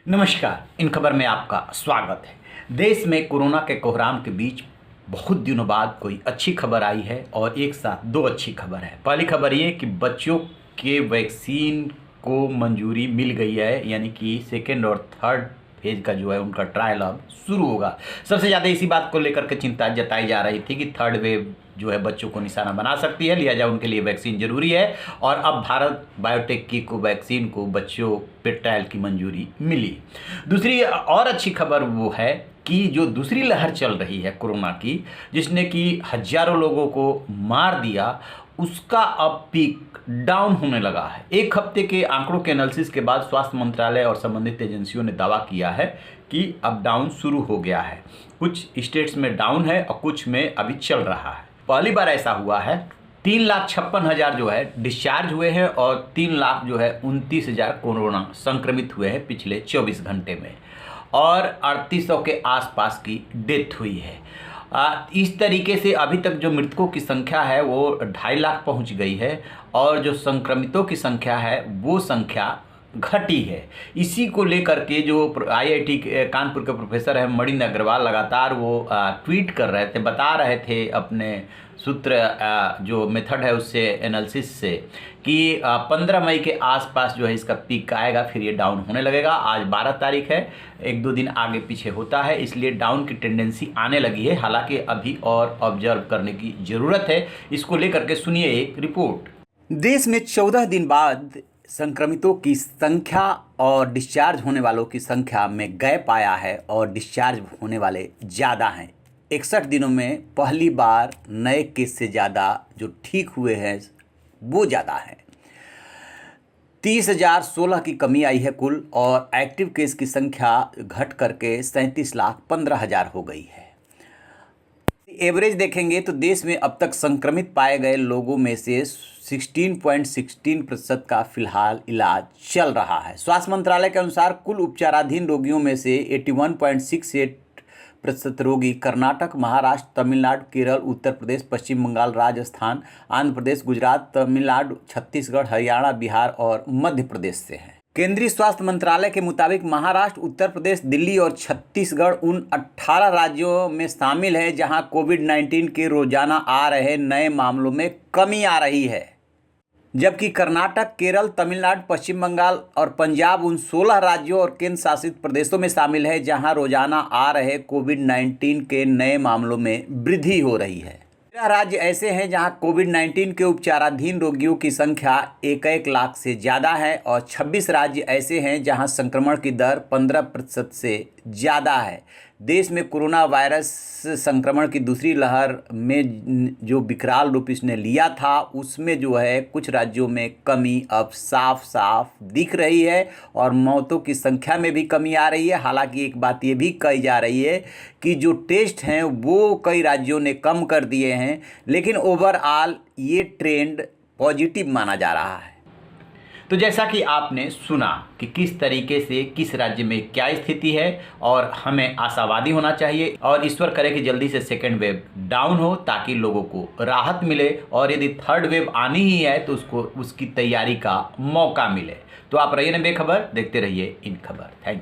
नमस्कार। इन खबर में आपका स्वागत है। देश में कोरोना के कोहराम के बीच बहुत दिनों बाद कोई अच्छी खबर आई है और एक साथ दो अच्छी खबर है। पहली खबर ये कि बच्चों के वैक्सीन को मंजूरी मिल गई है, यानी कि सेकेंड और थर्ड फेज का जो है उनका ट्रायल अब शुरू होगा। सबसे ज़्यादा इसी बात को लेकर के चिंता जताई जा रही थी कि थर्ड वेव जो है बच्चों को निशाना बना सकती है, लिहाजा उनके लिए वैक्सीन जरूरी है। और अब भारत बायोटेक की वैक्सीन को बच्चों पे ट्रायल की मंजूरी मिली। दूसरी और अच्छी खबर वो है कि जो दूसरी लहर चल रही है कोरोना की, जिसने कि हजारों लोगों को मार दिया, उसका अब पीक डाउन होने लगा है। एक हफ्ते के आंकड़ों के एनालिसिस के बाद स्वास्थ्य मंत्रालय और संबंधित एजेंसियों ने दावा किया है कि अब डाउन शुरू हो गया है। कुछ स्टेट्स में डाउन है और कुछ में अभी चल रहा है। पहली बार ऐसा हुआ है 3,56,000 जो है डिस्चार्ज हुए हैं और 3 लाख जो है 29,000 कोरोना संक्रमित हुए हैं पिछले 24 घंटे में, और 3800 के आसपास की डेथ हुई है। इस तरीके से अभी तक जो मृतकों की संख्या है वो 2.5 लाख पहुंच गई है और जो संक्रमितों की संख्या है वो संख्या घटी है। इसी को लेकर के जो IIT कानपुर के प्रोफेसर हैं मणिंद्र अग्रवाल लगातार वो ट्वीट कर रहे थे, बता रहे थे अपने सूत्र जो मेथड है उससे एनालिसिस से कि 15 मई के आसपास जो है इसका पीक आएगा, फिर ये डाउन होने लगेगा। आज 12 तारीख है, 1-2 दिन आगे पीछे होता है, इसलिए डाउन की टेंडेंसी आने लगी है। हालांकि अभी और ऑब्जर्व करने की ज़रूरत है। इसको लेकर के सुनिए एक रिपोर्ट। देश में 14 दिन बाद संक्रमितों की संख्या और डिस्चार्ज होने वालों की संख्या में गैप आया है और डिस्चार्ज होने वाले ज़्यादा हैं। 61 दिनों में पहली बार नए केस से ज़्यादा जो ठीक हुए हैं वो ज़्यादा हैं। 30,016 की कमी आई है कुल, और एक्टिव केस की संख्या घट करके 37,15,000 हो गई है। एवरेज देखेंगे तो देश में अब तक संक्रमित पाए गए लोगों में से 16.16% का फिलहाल इलाज चल रहा है। स्वास्थ्य मंत्रालय के अनुसार कुल उपचाराधीन रोगियों में से 81.68% रोगी कर्नाटक, महाराष्ट्र, तमिलनाडु, केरल, उत्तर प्रदेश, पश्चिम बंगाल, राजस्थान, आंध्र प्रदेश, गुजरात, तमिलनाडु, छत्तीसगढ़, हरियाणा, बिहार और मध्य प्रदेश से हैं। केंद्रीय स्वास्थ्य मंत्रालय के मुताबिक महाराष्ट्र, उत्तर प्रदेश, दिल्ली और छत्तीसगढ़ उन 18 राज्यों में शामिल है जहां कोविड-19 के रोजाना आ रहे नए मामलों में कमी आ रही है, जबकि कर्नाटक, केरल, तमिलनाडु, पश्चिम बंगाल और पंजाब उन 16 राज्यों और केंद्र शासित प्रदेशों में शामिल है जहां रोजाना आ रहे कोविड-19 के नए मामलों में वृद्धि हो रही है। 13 राज्य ऐसे हैं जहां कोविड-19 के उपचाराधीन रोगियों की संख्या 1-1 लाख से ज़्यादा है और 26 राज्य ऐसे हैं जहां संक्रमण की दर 15% से ज़्यादा है। देश में कोरोना वायरस संक्रमण की दूसरी लहर में जो विकराल रूप इसने लिया था उसमें जो है कुछ राज्यों में कमी अब साफ साफ दिख रही है और मौतों की संख्या में भी कमी आ रही है। हालांकि एक बात ये भी कही जा रही है कि जो टेस्ट हैं वो कई राज्यों ने कम कर दिए हैं, लेकिन ओवरऑल ये ट्रेंड पॉजिटिव माना जा रहा है। तो जैसा कि आपने सुना कि किस तरीके से किस राज्य में क्या स्थिति है, और हमें आशावादी होना चाहिए और ईश्वर करे कि जल्दी से सेकेंड वेव डाउन हो ताकि लोगों को राहत मिले, और यदि थर्ड वेव आनी ही है तो उसको उसकी तैयारी का मौका मिले। तो आप रहिए ना बेखबर, देखते रहिए इन खबर। Thank you.